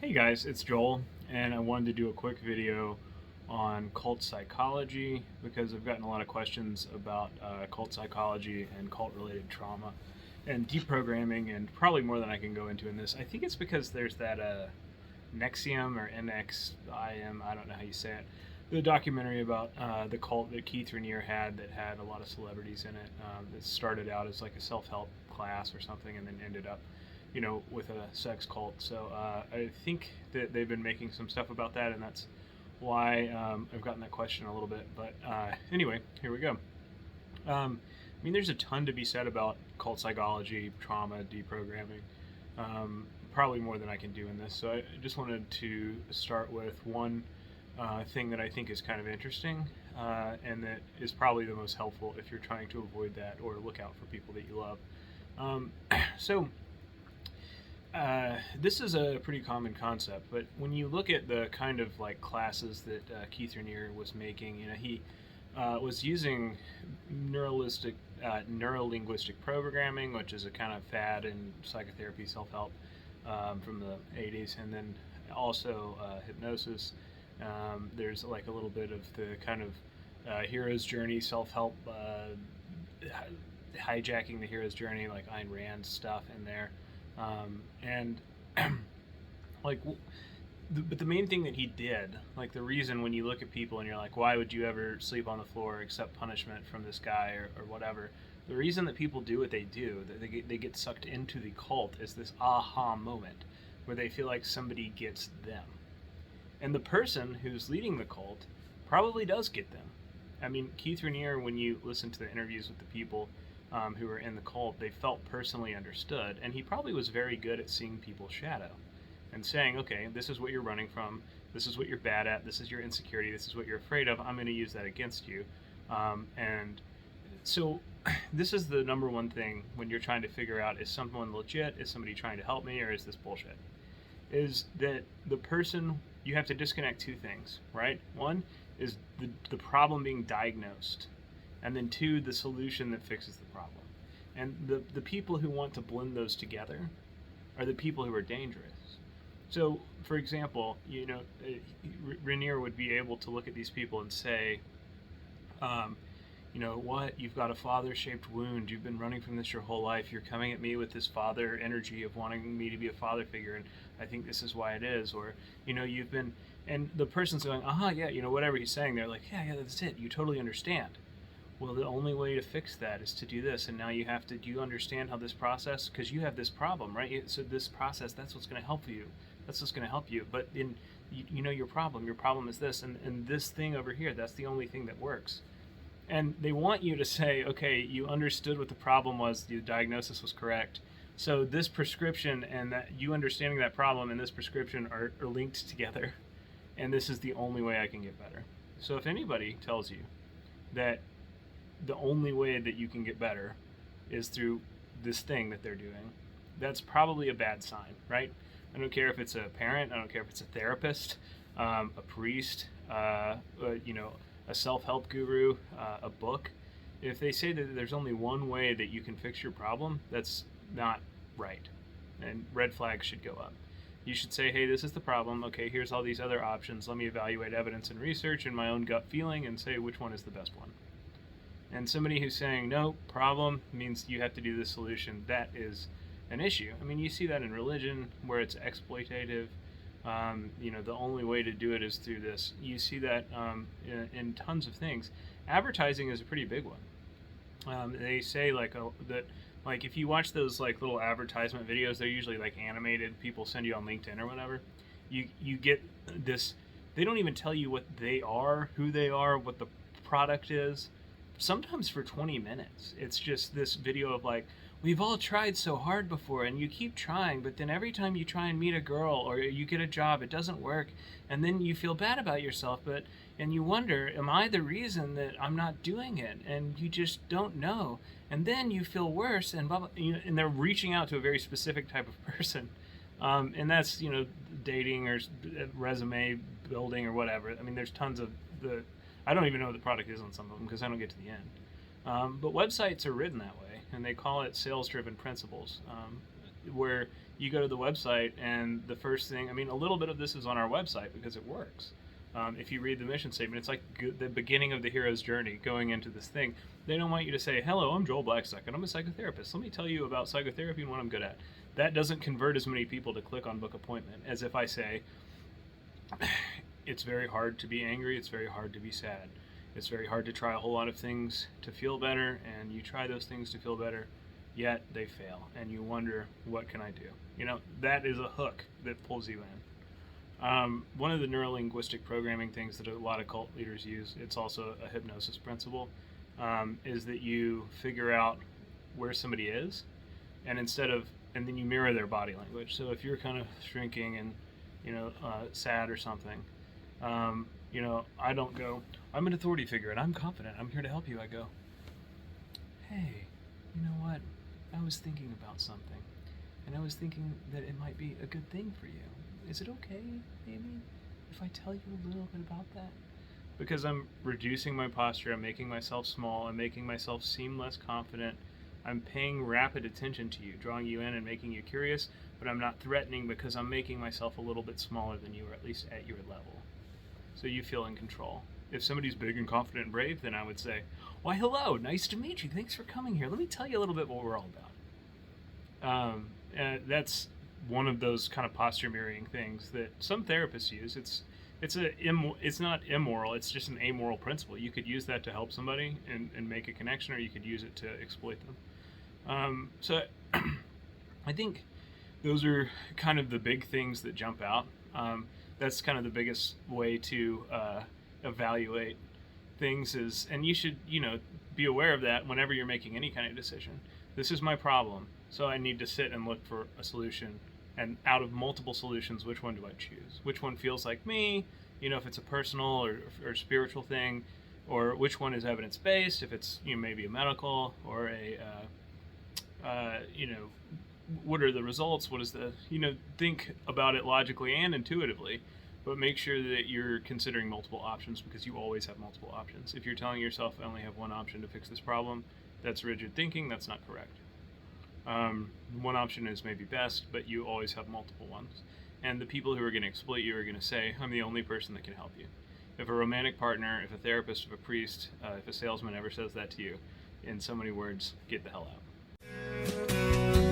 Hey guys, it's Joel, and I wanted to do a quick video on cult psychology because I've gotten a lot of questions about cult psychology and cult-related trauma and deprogramming, and probably more than I can go into in this. I think it's because there's that NXIVM or NXIVM, I don't know how you say it, the documentary about the cult that Keith Raniere had that had a lot of celebrities in it. That started out as like a self-help class or something, and then ended up with a sex cult. So I think that they've been making some stuff about that, and that's why I've gotten that question a little bit. But anyway, here we go. There's a ton to be said about cult psychology, trauma, deprogramming. Probably more than I can do in this. So I just wanted to start with one thing that I think is kind of interesting, and that is probably the most helpful if you're trying to avoid that or look out for people that you love. So this is a pretty common concept, but when you look at the kind of like classes that Keith Raniere was making, he was using neurolinguistic programming, which is a kind of fad in psychotherapy, self-help from the 80s, and then also hypnosis. There's like a little bit of the kind of hero's journey, self-help, hijacking the hero's journey, like Ayn Rand stuff in there. And but the main thing that he did, like the reason when you look at people and you're like, why would you ever sleep on the floor or accept punishment from this guy or whatever, the reason that people do what they do, that they get sucked into the cult, is this aha moment where they feel like somebody gets them. And the person who's leading the cult probably does get them. Keith Raniere, when you listen to the interviews with the people who were in the cult, they felt personally understood, and he probably was very good at seeing people's shadow and saying, okay, this is what you're running from, this is what you're bad at, this is your insecurity, this is what you're afraid of, I'm going to use that against you. And so this is the number one thing when you're trying to figure out, is someone legit, is somebody trying to help me, or is this bullshit? Is that the person, you have to disconnect two things, right? One is the problem being diagnosed, and then two, the solution that fixes the problem. And the people who want to blend those together are the people who are dangerous. So, for example, Raniere would be able to look at these people and say, what? You've got a father-shaped wound. You've been running from this your whole life. You're coming at me with this father energy of wanting me to be a father figure, and I think this is why it is. Or, you've been, and the person's going, yeah, whatever he's saying. They're like, yeah, that's it. You totally understand. Well, the only way to fix that is to do this, and now you have to, do you understand how this process, because you have this problem, right? So this process, that's what's going to help you. That's what's going to help you. But in, your problem is this, and this thing over here, that's the only thing that works. And they want you to say, okay, you understood what the problem was, the diagnosis was correct. So this prescription and that you understanding that problem and this prescription are linked together, and this is the only way I can get better. So if anybody tells you that the only way that you can get better is through this thing that they're doing, that's probably a bad sign, right? I don't care if it's a parent, I don't care if it's a therapist, a priest, a self-help guru, a book. If they say that there's only one way that you can fix your problem, that's not right, and red flags should go up. You should say, hey, this is the problem, okay, here's all these other options, let me evaluate evidence and research and my own gut feeling and say which one is the best one. And somebody who's saying, no, problem means you have to do this solution, that is an issue. You see that in religion where it's exploitative. The only way to do it is through this. You see that in tons of things. Advertising is a pretty big one. They say that if you watch those like little advertisement videos, they're usually like animated. People send you on LinkedIn or whatever. You get this. They don't even tell you what they are, who they are, what the product is. Sometimes for 20 minutes, it's just this video of like, we've all tried so hard before, and you keep trying, but then every time you try and meet a girl or you get a job, it doesn't work, and then you feel bad about yourself, and you wonder, am I the reason that I'm not doing it? And you just don't know, and then you feel worse, and blah, blah, and they're reaching out to a very specific type of person, and that's dating or resume building or whatever. There's tons of the. I don't even know what the product is on some of them because I don't get to the end. But websites are written that way, and they call it sales-driven principles. where you go to the website and the first thing, I mean, a little bit of this is on our website because it works. If you read the mission statement, it's like the beginning of the hero's journey going into this thing. They don't want you to say, hello, I'm Joel Blackstock and I'm a psychotherapist. Let me tell you about psychotherapy and what I'm good at. That doesn't convert as many people to click on book appointment as if I say, it's very hard to be angry, it's very hard to be sad. It's very hard to try a whole lot of things to feel better, and you try those things to feel better, yet they fail, and you wonder, what can I do? You know, that is a hook that pulls you in. One of the neurolinguistic programming things that a lot of cult leaders use, it's also a hypnosis principle, is that you figure out where somebody is, and then you mirror their body language. So if you're kind of shrinking and, sad or something, I don't go, I'm an authority figure and I'm confident, I'm here to help you. I go, hey, you know what? I was thinking about something, and I was thinking that it might be a good thing for you. Is it okay, maybe, if I tell you a little bit about that? Because I'm reducing my posture, I'm making myself small, I'm making myself seem less confident, I'm paying rapid attention to you, drawing you in and making you curious, but I'm not threatening because I'm making myself a little bit smaller than you, or at least at your level. So you feel in control. If somebody's big and confident and brave, then I would say, why, hello, nice to meet you, thanks for coming here. Let me tell you a little bit what we're all about. That's one of those kind of posture mirroring things that some therapists use. It's not immoral, it's just an amoral principle. You could use that to help somebody and make a connection, or you could use it to exploit them. So I think those are kind of the big things that jump out. That's kind of the biggest way to evaluate things is, and you should, be aware of that whenever you're making any kind of decision. This is my problem, so I need to sit and look for a solution. And out of multiple solutions, which one do I choose? Which one feels like me? If it's a personal or spiritual thing, or which one is evidence-based? If it's maybe a medical or what are the results? What is the think about it logically and intuitively, but make sure that you're considering multiple options, because you always have multiple options. If you're telling yourself I only have one option to fix this problem, that's rigid thinking. That's not correct. One option is maybe best, but you always have multiple ones. And the people who are going to exploit you are going to say, I'm the only person that can help you. If a romantic partner, if a therapist, if a priest, if a salesman ever says that to you, in so many words, get the hell out.